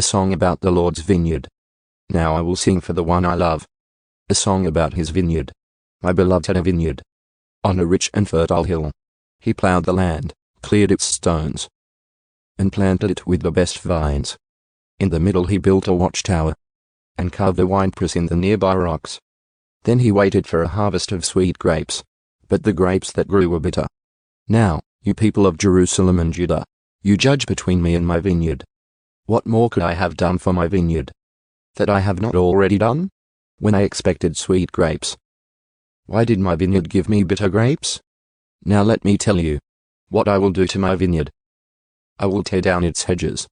A song about the Lord's vineyard. Now I will sing for the one I love. A song about his vineyard. My beloved had a vineyard. On a rich and fertile hill. He plowed the land, cleared its stones, and planted it with the best vines. In the middle he built a watchtower, and carved a winepress in the nearby rocks. Then he waited for a harvest of sweet grapes, but the grapes that grew were bitter. Now, you people of Jerusalem and Judah, you judge between me and my vineyard. What more could I have done for my vineyard that I have not already done? When I expected sweet grapes, why did my vineyard give me bitter grapes? Now let me tell you what I will do to my vineyard. I will tear down its hedges,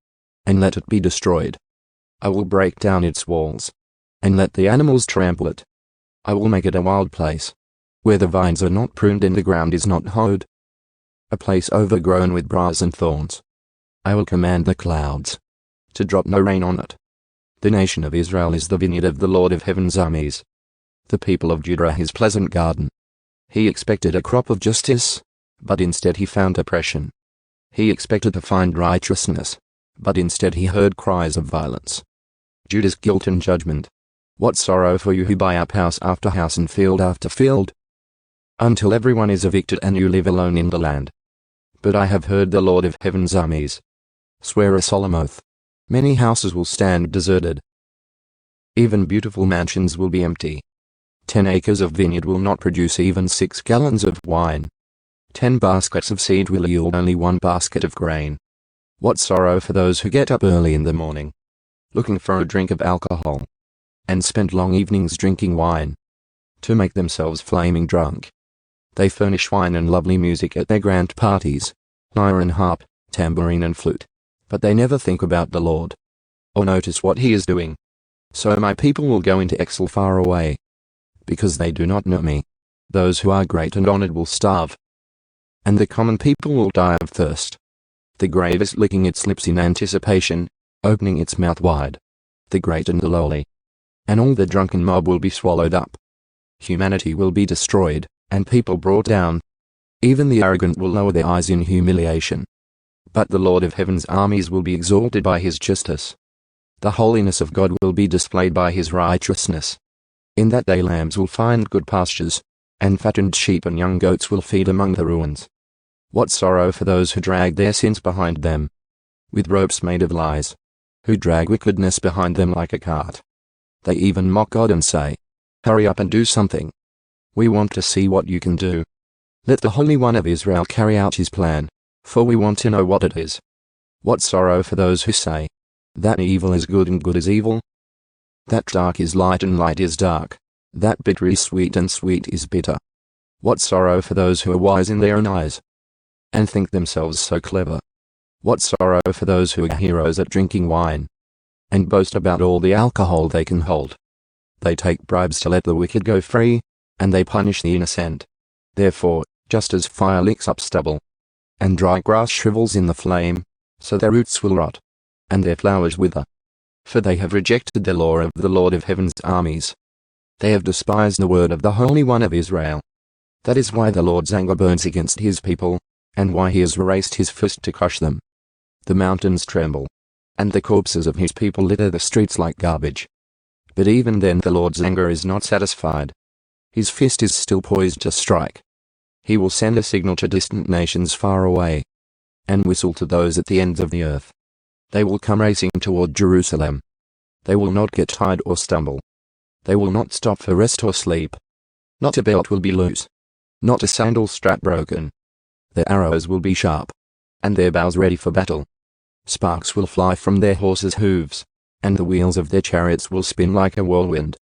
and let it be destroyed. I will break down its walls, and let the animals trample it. I will make it a wild place, where the vines are not pruned and the ground is not hoed, a place overgrown with briars and thorns. I will command the clouds to drop no rain on it. The nation of Israel is the vineyard of the Lord of heaven's armies. The people of Judah his pleasant garden. He expected a crop of justice, but instead he found oppression. He expected to find righteousness, but instead he heard cries of violence. Judah's guilt and judgment. What sorrow for you who buy up house after house and field after field, until everyone is evicted and you live alone in the land. But I have heard the Lord of heaven's armies swear a solemn oath. Many houses will stand deserted. Even beautiful mansions will be empty. 10 acres of vineyard will not produce even 6 gallons of wine. 10 baskets of seed will yield only 1 basket of grain. What sorrow for those who get up early in the morning, looking for a drink of alcohol, and spend long evenings drinking wine, to make themselves flaming drunk. They furnish wine and lovely music at their grand parties, lyre and harp, tambourine and flute, but they never think about the Lord, or notice what he is doing. So my people will go into exile far away, because they do not know me. Those who are great and honored will starve, and the common people will die of thirst. The grave is licking its lips in anticipation, opening its mouth wide. The great and the lowly, and all the drunken mob will be swallowed up. Humanity will be destroyed, and people brought down. Even the arrogant will lower their eyes in humiliation. But the Lord of heaven's armies will be exalted by his justice. The holiness of God will be displayed by his righteousness. In that day lambs will find good pastures, and fattened sheep and young goats will feed among the ruins. What sorrow for those who drag their sins behind them, with ropes made of lies, who drag wickedness behind them like a cart. They even mock God and say, "Hurry up and do something. We want to see what you can do. Let the Holy One of Israel carry out his plan, for we want to know what it is." What sorrow for those who say, that evil is good and good is evil, that dark is light and light is dark, that bitter is sweet and sweet is bitter. What sorrow for those who are wise in their own eyes, and think themselves so clever. What sorrow for those who are heroes at drinking wine, and boast about all the alcohol they can hold. They take bribes to let the wicked go free, and they punish the innocent. Therefore, just as fire licks up stubble, and dry grass shrivels in the flame, so their roots will rot, and their flowers wither. For they have rejected the law of the Lord of heaven's armies. They have despised the word of the Holy One of Israel. That is why the Lord's anger burns against his people, and why he has raised his fist to crush them. The mountains tremble, and the corpses of his people litter the streets like garbage. But even then the Lord's anger is not satisfied. His fist is still poised to strike. He will send a signal to distant nations far away, and whistle to those at the ends of the earth. They will come racing toward Jerusalem. They will not get tired or stumble. They will not stop for rest or sleep. Not a belt will be loose, not a sandal strap broken. Their arrows will be sharp, and their bows ready for battle. Sparks will fly from their horses' hooves, and the wheels of their chariots will spin like a whirlwind.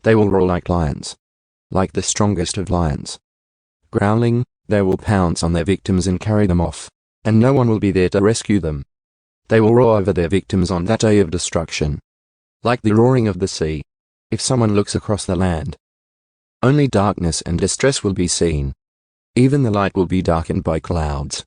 They will roar like lions, like the strongest of lions. Growling, they will pounce on their victims and carry them off, and no one will be there to rescue them. They will roar over their victims on that day of destruction, like the roaring of the sea, if someone looks across the land. Only darkness and distress will be seen. Even the light will be darkened by clouds.